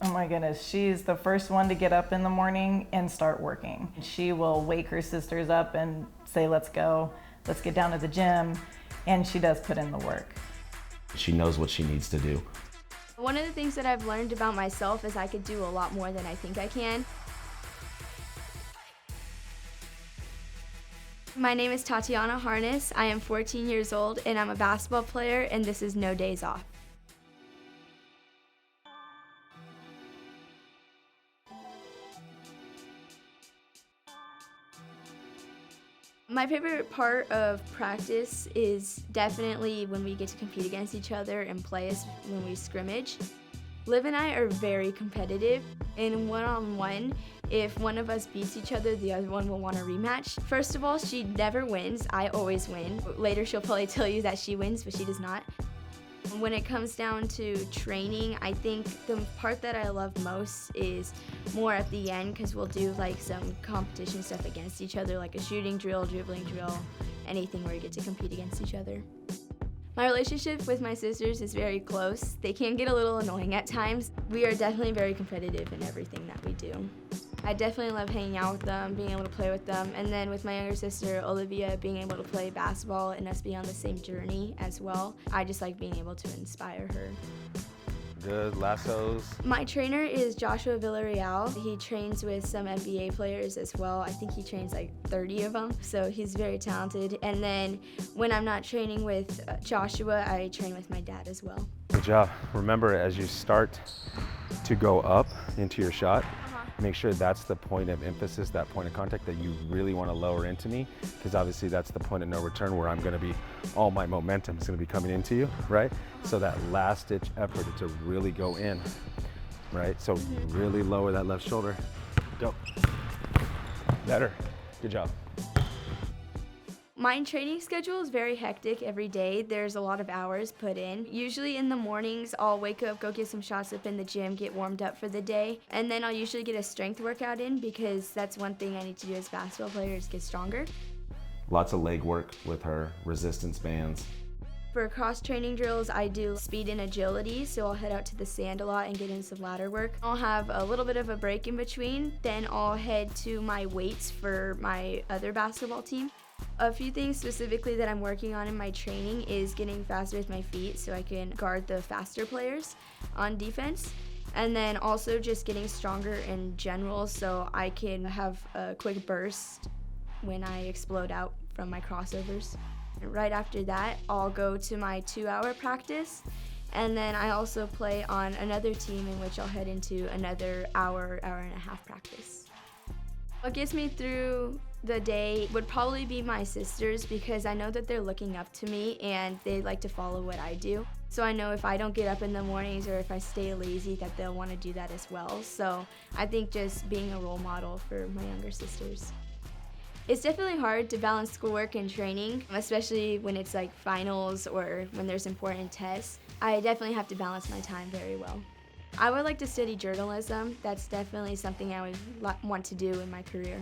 Oh my goodness, she's the first one to get up in the morning and start working. She will wake her sisters up and say, let's go, let's get down to the gym, and she does put in the work. She knows what she needs to do. One of the things that I've learned about myself is I could do a lot more than I think I can. My name is Tatiana Harness. I am 14 years old and I'm a basketball player, and this is No Days Off. My favorite part of practice is definitely when we get to compete against each other and play when we scrimmage. Liv and I are very competitive. In one-on-one, if one of us beats each other, the other one will want a rematch. First of all, she never wins. I always win. Later, she'll probably tell you that she wins, but she does not. When it comes down to training, I think the part that I love most is more at the end, because we'll do like some competition stuff against each other, like a shooting drill, dribbling drill, anything where you get to compete against each other. My relationship with my sisters is very close. They can get a little annoying at times. We are definitely very competitive in everything that we do. I definitely love hanging out with them, being able to play with them, and then with my younger sister, Olivia, being able to play basketball and us being on the same journey as well. I just like being able to inspire her. Good lassos. My trainer is Joshua Villarreal. He trains with some NBA players as well. I think he trains like 30 of them, so he's very talented. And then when I'm not training with Joshua, I train with my dad as well. Good job. Remember, as you start to go up into your shot, make sure that's the point of emphasis, that point of contact that you really want to lower into me, because obviously that's the point of no return where I'm going to be, all my momentum is going to be coming into you, right? So that last ditch effort is to really go in, right? So really lower that left shoulder. Go. Better. Good job. My training schedule is very hectic every day. There's a lot of hours put in. Usually in the mornings, I'll wake up, go get some shots up in the gym, get warmed up for the day, and then I'll usually get a strength workout in, because that's one thing I need to do as a basketball player is get stronger. Lots of leg work with her, resistance bands. For cross-training drills, I do speed and agility, so I'll head out to the sand a lot and get in some ladder work. I'll have a little bit of a break in between, then I'll head to my weights for my other basketball team. A few things specifically that I'm working on in my training is getting faster with my feet so I can guard the faster players on defense. And then also just getting stronger in general so I can have a quick burst when I explode out from my crossovers. Right after that, I'll go to my 2-hour practice. And then I also play on another team in which I'll head into another hour and a half practice. What gets me through the day would probably be my sisters, because I know that they're looking up to me and they like to follow what I do. So I know if I don't get up in the mornings or if I stay lazy that they'll want to do that as well. So I think just being a role model for my younger sisters. It's definitely hard to balance schoolwork and training, especially when it's like finals or when there's important tests. I definitely have to balance my time very well. I would like to study journalism. That's definitely something I would want to do in my career.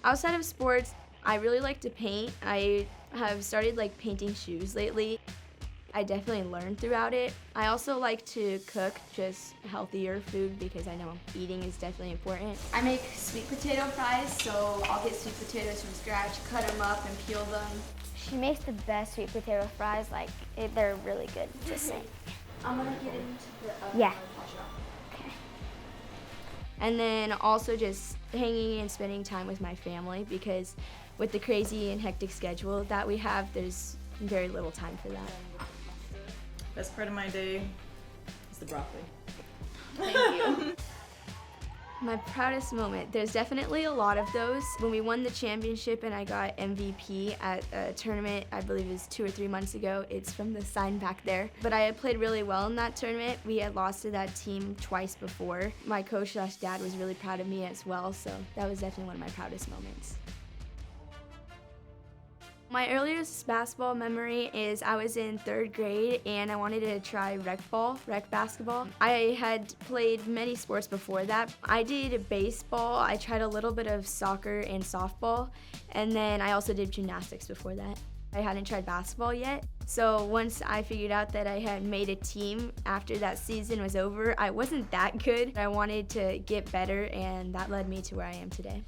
Outside of sports, I really like to paint. I have started like painting shoes lately. I definitely learned throughout it. I also like to cook just healthier food because I know eating is definitely important. I make sweet potato fries, so I'll get sweet potatoes from scratch, cut them up and peel them. She makes the best sweet potato fries, they're really good, just saying. I'm gonna get into the Yeah. Okay. And then also just hanging and spending time with my family, because with the crazy and hectic schedule that we have, there's very little time for that. Best part of my day is the broccoli. Thank you. My proudest moment, there's definitely a lot of those. When we won the championship and I got MVP at a tournament, I believe it was 2 or 3 months ago. It's from the sign back there. But I had played really well in that tournament. We had lost to that team twice before. My coach/dad was really proud of me as well, so that was definitely one of my proudest moments. My earliest basketball memory is I was in 3rd grade and I wanted to try rec basketball. I had played many sports before that. I did baseball, I tried a little bit of soccer and softball, and then I also did gymnastics before that. I hadn't tried basketball yet. So once I figured out that I had made a team after that season was over, I wasn't that good. I wanted to get better, and that led me to where I am today.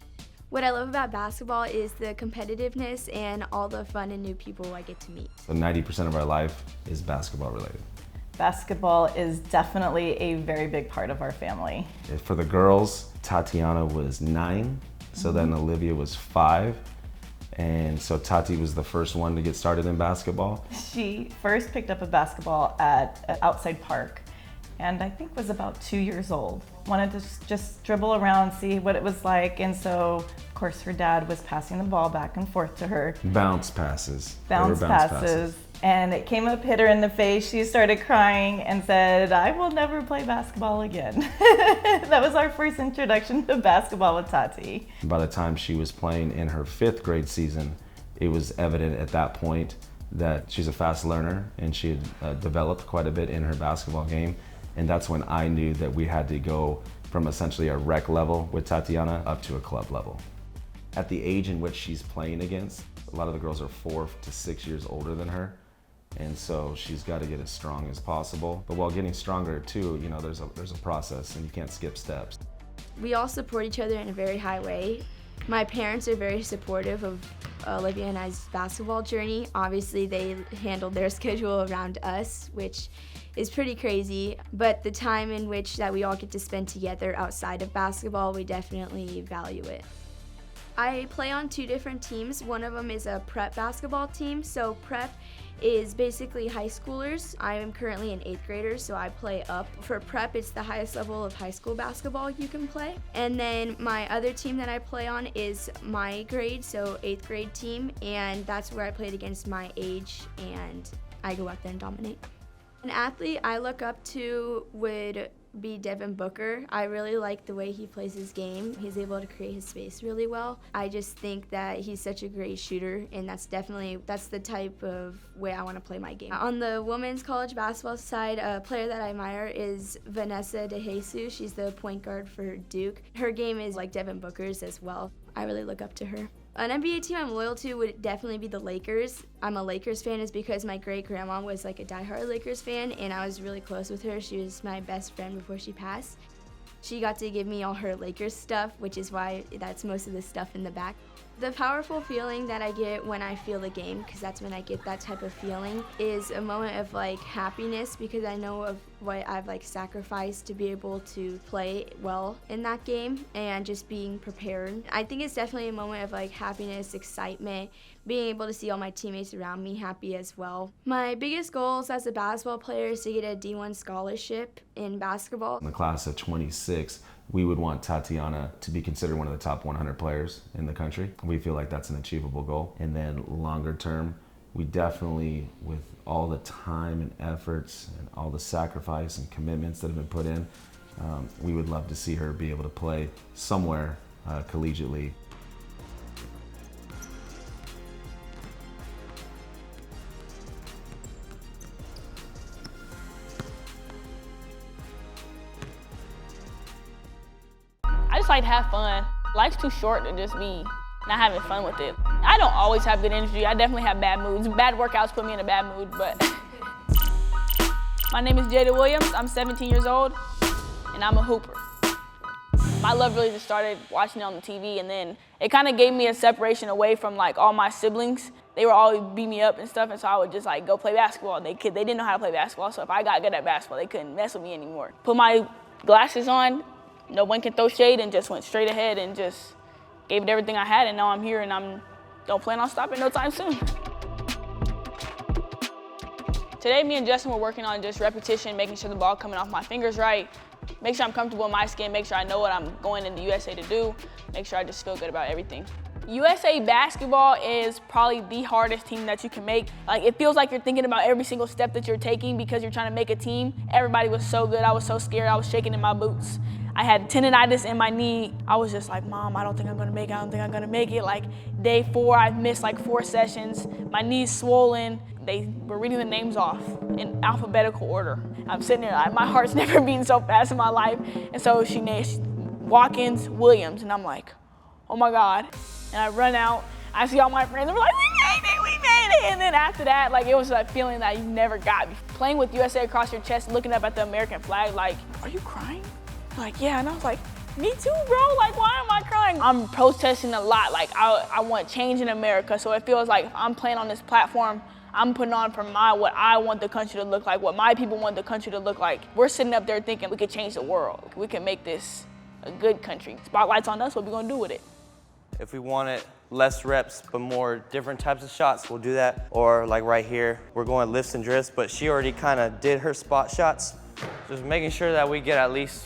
What I love about basketball is the competitiveness and all the fun and new people I get to meet. So 90% of our life is basketball related. Basketball is definitely a very big part of our family. For the girls, Tatiana was 9, so then Olivia was 5. And so Tati was the first one to get started in basketball. She first picked up a basketball at an outside park, and I think was about 2 years old. Wanted to just dribble around, see what it was like, and so of course her dad was passing the ball back and forth to her. Bounce passes. Bounce passes. And it came up, hit her in the face. She started crying and said, "I will never play basketball again." That was our first introduction to basketball with Tati. By the time she was playing in her 5th grade season, it was evident at that point that she's a fast learner and she had developed quite a bit in her basketball game. And that's when I knew that we had to go from essentially a rec level with Tatiana up to a club level. At the age in which she's playing against, a lot of the girls are 4 to 6 years older than her. And so she's got to get as strong as possible. But while getting stronger too, you know, there's a process and you can't skip steps. We all support each other in a very high way. My parents are very supportive of Olivia and I's basketball journey. Obviously, they handled their schedule around us, which is pretty crazy. But the time in which that we all get to spend together outside of basketball, we definitely value it. I play on 2 different teams. One of them is a prep basketball team. So prep is basically high schoolers. I am currently an 8th grader, so I play up. For prep, it's the highest level of high school basketball you can play. And then my other team that I play on is my grade, so 8th grade team, and that's where I played against my age, and I go out there and dominate. An athlete I look up to would be Devin Booker. I really like the way he plays his game. He's able to create his space really well. I just think that he's such a great shooter, and that's the type of way I want to play my game. On the women's college basketball side, a player that I admire is Vanessa DeJesus. She's the point guard for Duke. Her game is like Devin Booker's as well. I really look up to her. An NBA team I'm loyal to would definitely be the Lakers. I'm a Lakers fan is because my great-grandma was like a diehard Lakers fan, and I was really close with her. She was my best friend before she passed. She got to give me all her Lakers stuff, which is why that's most of the stuff in the back. The powerful feeling that I get when I feel the game, because that's when I get that type of feeling, is a moment of like happiness because I know of what I've like sacrificed to be able to play well in that game and just being prepared. I think it's definitely a moment of like happiness, excitement, being able to see all my teammates around me happy as well. My biggest goals as a basketball player is to get a D1 scholarship in basketball. In the class of 26, we would want Tatiana to be considered one of the top 100 players in the country. We feel like that's an achievable goal. And then longer term, we definitely, with all the time and efforts and all the sacrifice and commitments that have been put in, we would love to see her be able to play somewhere collegiately. I just like to have fun. Life's too short to just be not having fun with it. I don't always have good energy. I definitely have bad moods. Bad workouts put me in a bad mood, but. My name is Jada Williams. I'm 17 years old, and I'm a hooper. My love really just started watching it on the TV, and then it kind of gave me a separation away from like all my siblings. They would always beat me up and stuff, and so I would just like go play basketball. They didn't know how to play basketball, so if I got good at basketball, they couldn't mess with me anymore. Put my glasses on, no one can throw shade, and just went straight ahead and just gave it everything I had, and now I'm here, and I don't plan on stopping no time soon. Today, me and Justin were working on just repetition, making sure the ball coming off my fingers right, make sure I'm comfortable in my skin, make sure I know what I'm going into USA to do, make sure I just feel good about everything. USA basketball is probably the hardest team that you can make. Like, it feels like you're thinking about every single step that you're taking because you're trying to make a team. Everybody was so good. I was so scared. I was shaking in my boots. I had tendonitis in my knee. I was just like, Mom, I don't think I'm gonna make it. I don't think I'm gonna make it. Like, day 4, I've missed like 4 sessions. My knee's swollen. They were reading the names off in alphabetical order. I'm sitting there, my heart's never beaten so fast in my life. And so she named Watkins, Williams, and I'm like, oh my God. And I run out, I see all my friends, and we're like, we made it, we made it. And then after that, like, it was a feeling that you never got. Playing with USA across your chest, looking up at the American flag, like, are you crying? Like, yeah, and I was like, me too, bro. Like, why am I crying? I'm protesting a lot. Like, I want change in America. So it feels like if I'm playing on this platform, I'm putting on for what I want the country to look like, what my people want the country to look like. We're sitting up there thinking we could change the world. We can make this a good country. Spotlight's on us, what we gonna do with it? If we wanted less reps but more different types of shots, we'll do that. Or like right here, we're going lifts and drifts, but she already kind of did her spot shots. Just making sure that we get at least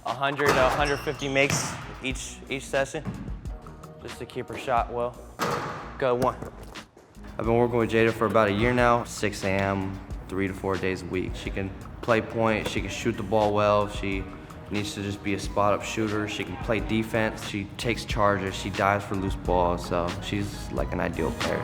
100 to 150 makes each session, just to keep her shot well. Go, one. I've been working with Jada for about a year now, 6 a.m., 3 to 4 days a week. She can play point, she can shoot the ball well, she needs to just be a spot-up shooter, she can play defense, she takes charges, she dives for loose balls, so she's like an ideal player.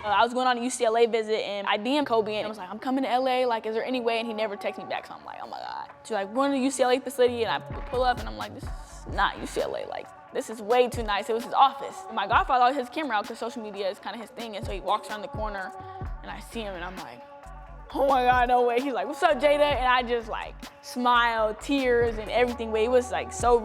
I was going on a UCLA visit and I DM'd Kobe and I was like, I'm coming to LA, like, is there any way? And he never texted me back, so I'm like, oh my God. She's like, we're going to the UCLA facility, and I pull up and I'm like, this is not UCLA, like, this is way too nice. It was his office. And my godfather always has his camera out because social media is kind of his thing, and so he walks around the corner and I see him and I'm like, oh my God, no way. He's like, what's up, Jada? And I just like smile, tears and everything, but he was like so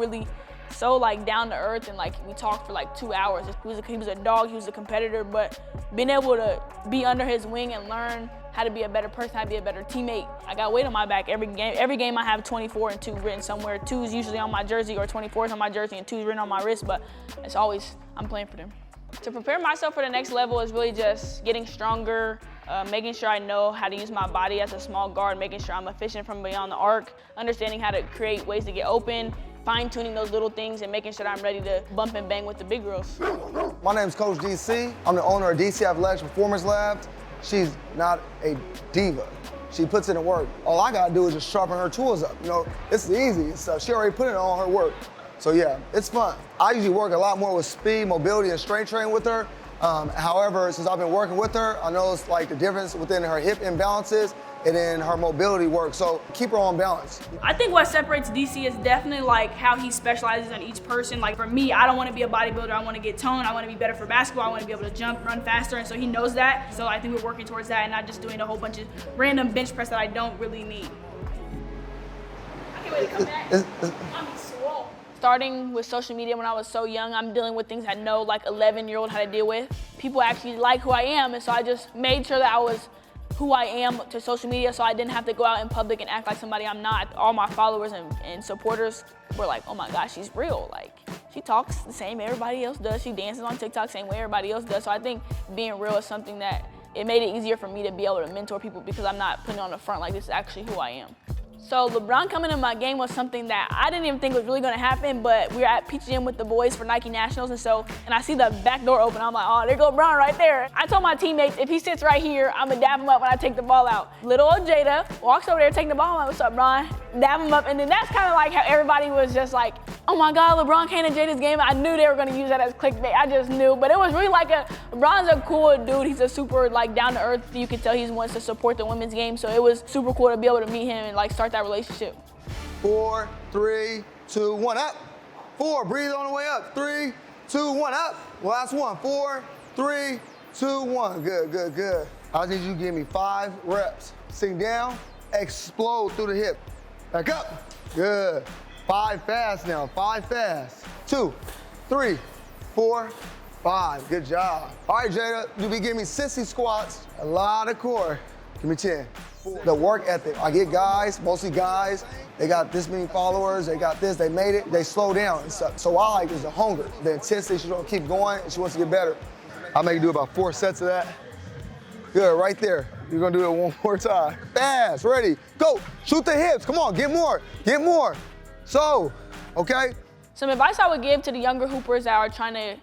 like down to earth, and like we talked for like 2 hours. He was a dog, he was a competitor, but being able to be under his wing and learn how to be a better person, how to be a better teammate. I got weight on my back every game. Every game I have 24 and 2 written somewhere. 2 is usually on my jersey, or 24 is on my jersey and 2 is written on my wrist, but it's always, I'm playing for them. To prepare myself for the next level is really just getting stronger, making sure I know how to use my body as a small guard, making sure I'm efficient from beyond the arc, understanding how to create ways to get open, fine-tuning those little things and making sure that I'm ready to bump and bang with the big girls. My name's Coach DC. I'm the owner of DC Athletics Performance Labs. She's not a diva. She puts in the work. All I gotta do is just sharpen her tools up. You know, it's easy. So she already put in all her work. So yeah, it's fun. I usually work a lot more with speed, mobility, and strength training with her. However, since I've been working with her, I noticed like the difference within her hip imbalances and then her mobility work. So keep her on balance. I think what separates DC is definitely like how he specializes on each person. Like for me, I don't want to be a bodybuilder. I want to get toned. I want to be better for basketball. I want to be able to jump, run faster. And so he knows that. So I think we're working towards that and not just doing a whole bunch of random bench press that I don't really need. I can't wait to come back. I'm swole. Starting with social media when I was so young, I'm dealing with things I know like 11-year-old how to deal with. People actually like who I am, and so I just made sure that I was who I am to social media, so I didn't have to go out in public and act like somebody I'm not. All my followers and supporters were like, oh my gosh, she's real. Like, she talks the same everybody else does. She dances on TikTok same way everybody else does. So I think being real is something that it made it easier for me to be able to mentor people because I'm not putting on the front like this is actually who I am. So LeBron coming in my game was something that I didn't even think was really gonna happen, but we were at Peach Gym with the boys for Nike Nationals, and I see the back door open. I'm like, oh, there goes LeBron right there. I told my teammates, if he sits right here, I'm gonna dab him up when I take the ball out. Little old Jada walks over there taking the ball. I'm like, what's up, Bron? Dab him up, and then that's kind of like how everybody was just like, oh my God, LeBron came to Jada's game. I knew they were gonna use that as clickbait. I just knew, but it was really like LeBron's a cool dude. He's a super like down to earth. You can tell he wants to support the women's game, so it was super cool to be able to meet him and like start that relationship. 4, 3, 2, 1, up. 4, breathe on the way up. 3, 2, 1, up. Last one. 4, 3, 2, 1. Good, good, good. I need you to give me 5 reps. Sink down, explode through the hip. Back up. Good. 5 fast now. 5 fast. 2, 3, 4, 5. Good job. All right, Jada, you be giving me 60 squats, a lot of core. Give me 10. The work ethic. I get guys, mostly guys, they got this many followers, they got this, they made it, they slow down and stuff. So what I like is the hunger, the intensity. She don't keep going and she wants to get better. I make you do about 4 sets of that. Good, right there. You're gonna do it one more time. Fast, ready, go. Shoot the hips, come on, get more, get more. So, okay? Some advice I would give to the younger hoopers that are trying to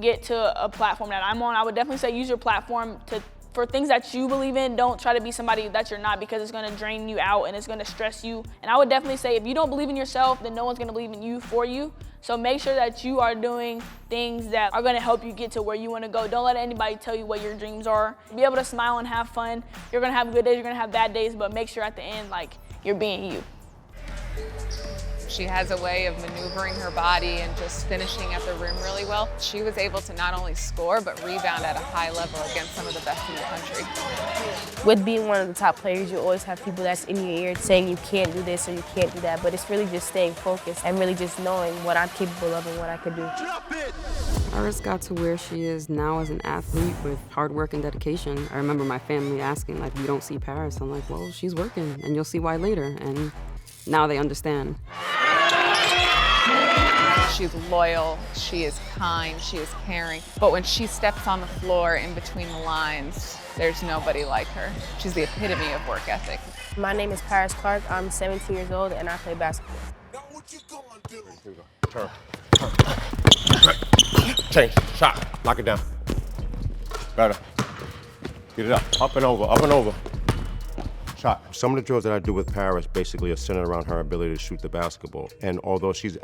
get to a platform that I'm on, I would definitely say use your platform for things that you believe in. Don't try to be somebody that you're not, because it's gonna drain you out and it's gonna stress you. And I would definitely say if you don't believe in yourself, then no one's gonna believe in you for you. So make sure that you are doing things that are gonna help you get to where you wanna go. Don't let anybody tell you what your dreams are. Be able to smile and have fun. You're gonna have good days, you're gonna have bad days, but make sure at the end, like, you're being you. She has a way of maneuvering her body and just finishing at the rim really well. She was able to not only score, but rebound at a high level against some of the best in the country. With being one of the top players, you always have people that's in your ear saying you can't do this or you can't do that, but it's really just staying focused and really just knowing what I'm capable of and what I could do. Iris got to where she is now as an athlete with hard work and dedication. I remember my family asking, like, we don't see Paris. I'm like, well, she's working, and you'll see why later. And now they understand. She's loyal, she is kind, she is caring. But when she steps on the floor in between the lines, there's nobody like her. She's the epitome of work ethic. My name is Paris Clark. I'm 17 years old, and I play basketball. Turn. Change. Shot. Lock it down. Better. Get it up. Up and over. Shot. Some of the drills that I do with Paris basically are centered around her ability to shoot the basketball. And although she's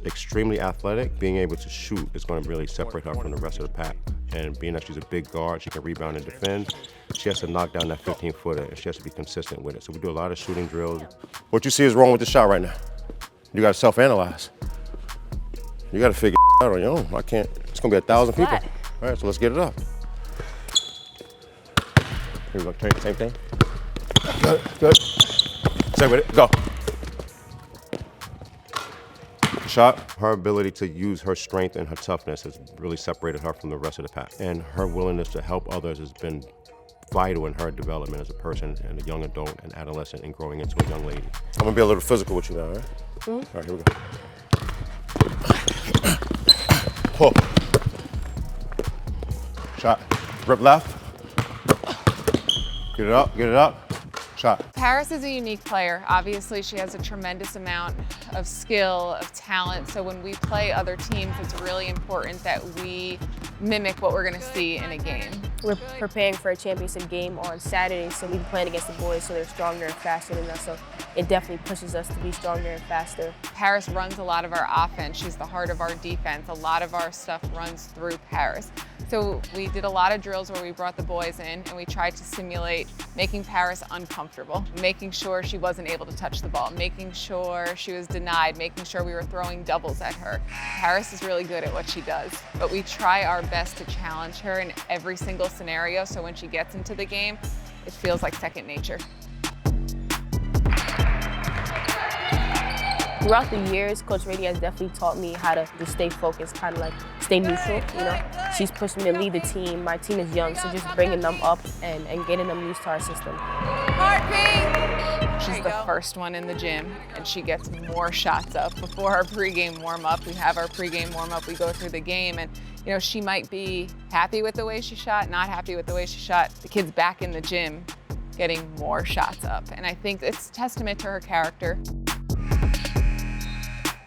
extremely athletic, being able to shoot is going to really separate her from the rest of the pack. And being that she's a big guard, she can rebound and defend. She has to knock down that 15-footer, and she has to be consistent with it. So we do a lot of shooting drills. What you see is wrong with the shot right now. You got to self-analyze. You got to figure it out on your own. I can't. It's going to be 1,000 people. All right, so let's get it up. Here we go. Same thing. Good. Stay with it. Go. Shot. Her ability to use her strength and her toughness has really separated her from the rest of the pack. And her willingness to help others has been vital in her development as a person and a young adult and adolescent and growing into a young lady. I'm going to be a little physical with you now, all right? Mm-hmm. All right, here we go. Pull. Shot. Rip left. Get it up. Shot. Paris is a unique player. Obviously, she has a tremendous amount of skill, of talent. So when we play other teams, it's really important that we mimic what we're going to see in a game. We're preparing for a championship game on Saturday, so we're playing against the boys, so they're stronger and faster than us. So it definitely pushes us to be stronger and faster. Paris runs a lot of our offense. She's the heart of our defense. A lot of our stuff runs through Paris. So we did a lot of drills where we brought the boys in and we tried to simulate making Paris uncomfortable, making sure she wasn't able to touch the ball, making sure she was denied, making sure we were throwing doubles at her. Paris is really good at what she does, but we try our best to challenge her in every single scenario so when she gets into the game, it feels like second nature. Throughout the years, Coach Rady has definitely taught me how to just stay focused, kind of like stay neutral, you know. She's pushed me to lead the team. My team is young, so just bringing them up and getting them used to our system. She's the first one in the gym, and she gets more shots up. Before our pregame warm-up, we have our pregame warm-up, we go through the game, and you know, she might be happy with the way she shot, not happy with the way she shot. The kid's back in the gym getting more shots up, and I think it's a testament to her character.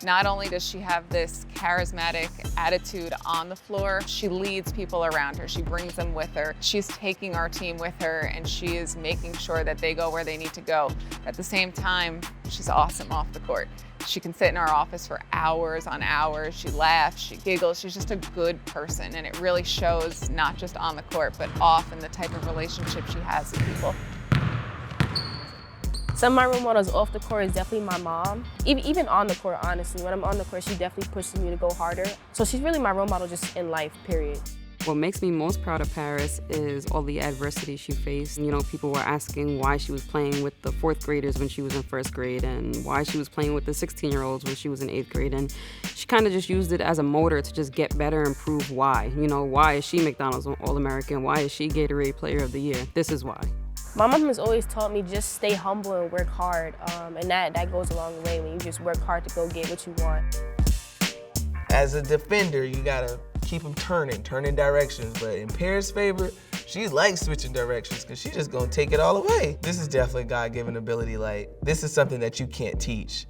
Not only does she have this charismatic attitude on the floor, she leads people around her. She brings them with her. She's taking our team with her, and she is making sure that they go where they need to go. At the same time, she's awesome off the court. She can sit in our office for hours on hours. She laughs, she giggles. She's just a good person, and it really shows not just on the court, but off in the type of relationship she has with people. Some of my role models off the court is definitely my mom. Even on the court, honestly. When I'm on the court, she definitely pushes me to go harder. So she's really my role model just in life, period. What makes me most proud of Paris is all the adversity she faced. You know, people were asking why she was playing with the 4th graders when she was in 1st grade and why she was playing with the 16-year-olds when she was in 8th grade. And she kind of just used it as a motor to just get better and prove why. You know, why is she McDonald's All-American? Why is she Gatorade Player of the Year? This is why. My mom has always taught me just stay humble and work hard, and that goes a long way when you just work hard to go get what you want. As a defender, you gotta keep them turning directions, but in Paris' favor, she likes switching directions because she's just gonna take it all away. This is definitely God-given ability. Like, this is something that you can't teach.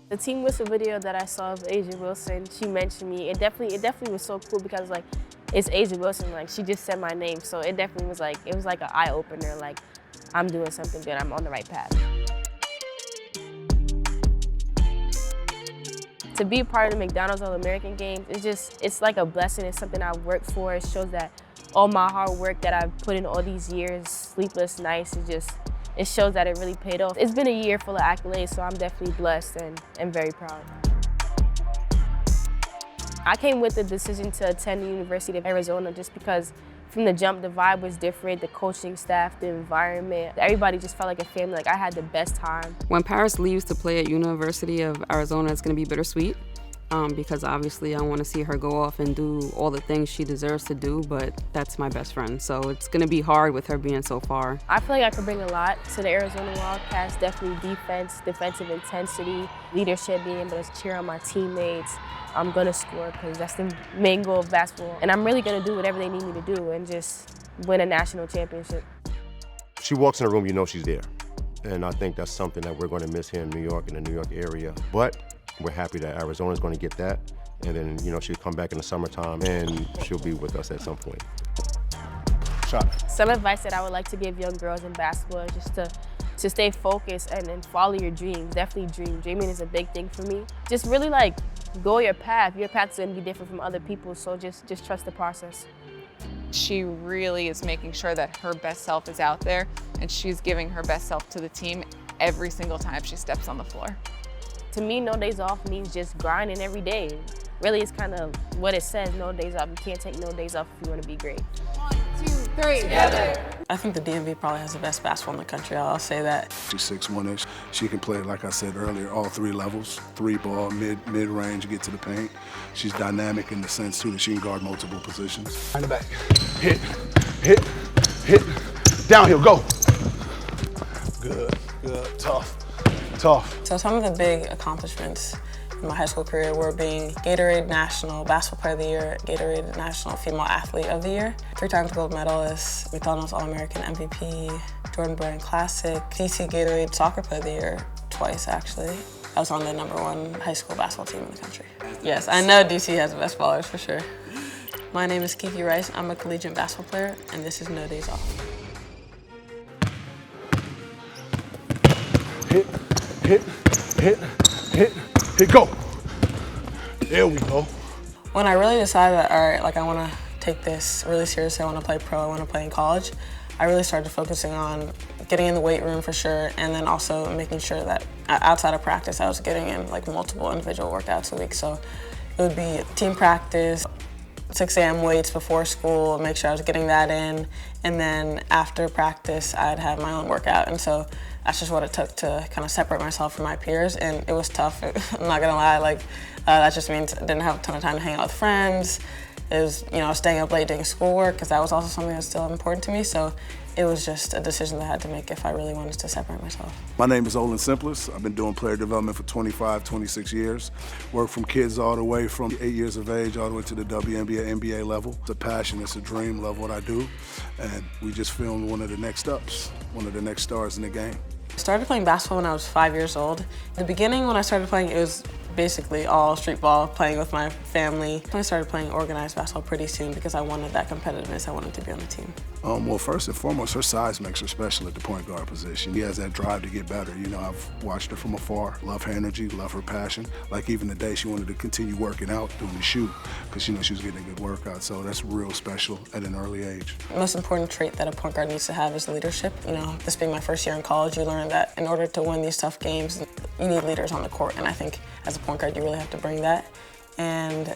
The team whistle video that I saw of A'ja Wilson, she mentioned me. It definitely was so cool because like, it's A'ja Wilson, like she just said my name. So it definitely was like, it was like an eye opener, like I'm doing something good, I'm on the right path. To be a part of the McDonald's All-American Games, it's like a blessing. It's something I worked for. It shows that all my hard work that I've put in all these years, sleepless nights, it shows that it really paid off. It's been a year full of accolades, so I'm definitely blessed and very proud. I came with the decision to attend the University of Arizona just because from the jump, the vibe was different, the coaching staff, the environment. Everybody just felt like a family, like I had the best time. When Paris leaves to play at University of Arizona, it's gonna be bittersweet. Because obviously I want to see her go off and do all the things she deserves to do, but that's my best friend, so it's going to be hard with her being so far. I feel like I could bring a lot to the Arizona Wildcats, definitely defense, defensive intensity, leadership, being able to cheer on my teammates. I'm going to score because that's the main goal of basketball, and I'm really going to do whatever they need me to do and just win a national championship. She walks in a room, you know she's there, and I think that's something that we're going to miss here in New York, in the New York area, but we're happy that Arizona's going to get that, and then, you know, she'll come back in the summertime and she'll be with us at some point. Shot. Some advice that I would like to give young girls in basketball is just to stay focused and follow your dreams. Definitely dream. Dreaming is a big thing for me. Just really like go your path. Your path's going to be different from other people's, so just trust the process. She really is making sure that her best self is out there, and she's giving her best self to the team every single time she steps on the floor. To me, no days off means just grinding every day. Really, it's kind of what it says, no days off. You can't take no days off if you want to be great. 1, 2, 3, together. I think the DMV probably has the best basketball in the country, I'll say that. She's 6'1"ish. She can play, like I said earlier, all three levels. 3-ball, mid-range, get to the paint. She's dynamic in the sense, too, that she can guard multiple positions. In the back. Hit, hit, hit. Downhill, go. Good, tough. So some of the big accomplishments in my high school career were being Gatorade National Basketball Player of the Year, Gatorade National Female Athlete of the Year, 3-time gold medalist, McDonald's All-American MVP, Jordan Brand Classic, DC Gatorade Soccer Player of the Year, twice actually. I was on the #1 high school basketball team in the country. Yes, I know DC has the best ballers for sure. My name is Kiki Rice. I'm a collegiate basketball player, and this is No Days Off. Hit, go. There we go. When I really decided that, all right, like I want to take this really seriously, I want to play pro, I want to play in college, I really started focusing on getting in the weight room for sure, and then also making sure that outside of practice, I was getting in like multiple individual workouts a week. So it would be team practice, 6 a.m. weights before school, make sure I was getting that in, and then after practice, I'd have my own workout. And so that's just what it took to kind of separate myself from my peers, and it was tough. I'm not gonna lie, like that just means I didn't have a ton of time to hang out with friends. It was, you know, staying up late doing schoolwork, because that was also something that's still important to me. So it was just a decision that I had to make if I really wanted to separate myself. My name is Olin Simplest. I've been doing player development for 25, 26 years. Worked from kids all the way from 8 years of age all the way to the WNBA, NBA level. It's a passion, it's a dream, love what I do. And we just filmed one of the next ups, one of the next stars in the game. I started playing basketball when I was 5 years old. In the beginning, when I started playing, it was basically all street ball, playing with my family. I started playing organized basketball pretty soon because I wanted that competitiveness. I wanted to be on the team. Well, first and foremost, her size makes her special at the point guard position. She has that drive to get better. You know, I've watched her from afar. Love her energy, love her passion. Like even today, she wanted to continue working out, doing the shoot, because she knows she was getting a good workout. So that's real special at an early age. The most important trait that a point guard needs to have is leadership. You know, this being my first year in college, you learn that in order to win these tough games, you need leaders on the court. And I think as a point guard, you really have to bring that. And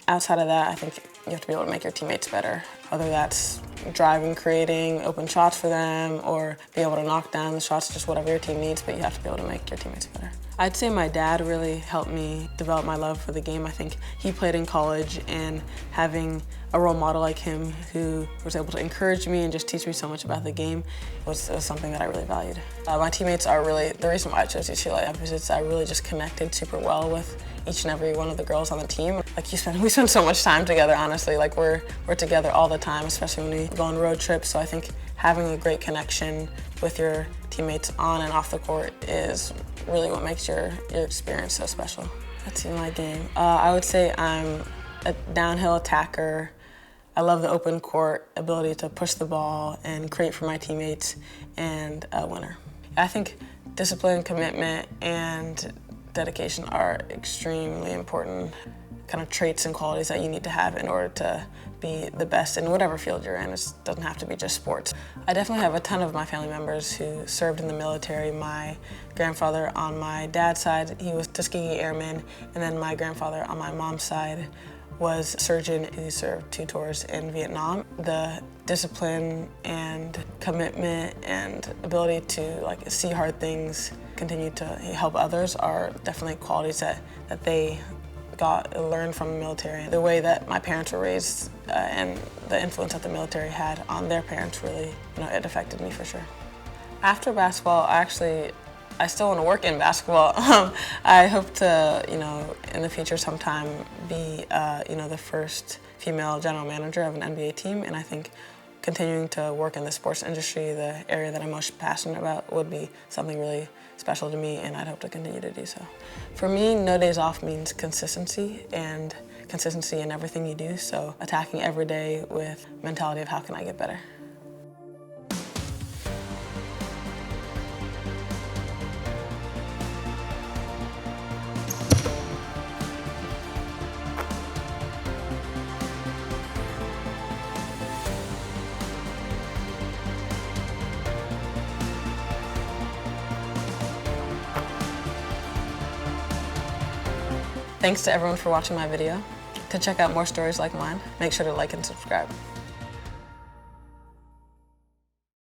outside of that, I think you have to be able to make your teammates better. Whether that's driving, creating open shots for them, or be able to knock down the shots, just whatever your team needs, but you have to be able to make your teammates better. I'd say my dad really helped me develop my love for the game. I think he played in college, and having a role model like him who was able to encourage me and just teach me so much about the game was something that I really valued. My teammates are really the reason why I chose UCLA, because I really just connected super well with each and every one of the girls on the team. Like we spend so much time together, honestly. Like we're together all the time, especially when we go on road trips. So I think having a great connection with your teammates on and off the court is really what makes your experience so special. Let's see my game. I would say I'm a downhill attacker. I love the open court ability to push the ball and create for my teammates, and a winner. I think discipline, commitment, and dedication are extremely important kind of traits and qualities that you need to have in order to be the best in whatever field you're in. It doesn't have to be just sports. I definitely have a ton of my family members who served in the military. My grandfather on my dad's side, he was Tuskegee Airman, and then my grandfather on my mom's side was a surgeon who served 2 tours in Vietnam. The discipline and commitment and ability to see hard things, continue to help others are definitely qualities that they learned from the military. The way that my parents were raised and the influence that the military had on their parents really, it affected me for sure. After basketball, I still want to work in basketball. I hope to, in the future sometime be, the first female general manager of an NBA team, and I think continuing to work in the sports industry, the area that I'm most passionate about, would be something really special to me, and I'd hope to continue to do so. For me, no days off means consistency, and consistency in everything you do, so attacking every day with mentality of how can I get better. Thanks to everyone for watching my video. To check out more stories like mine, make sure to like and subscribe.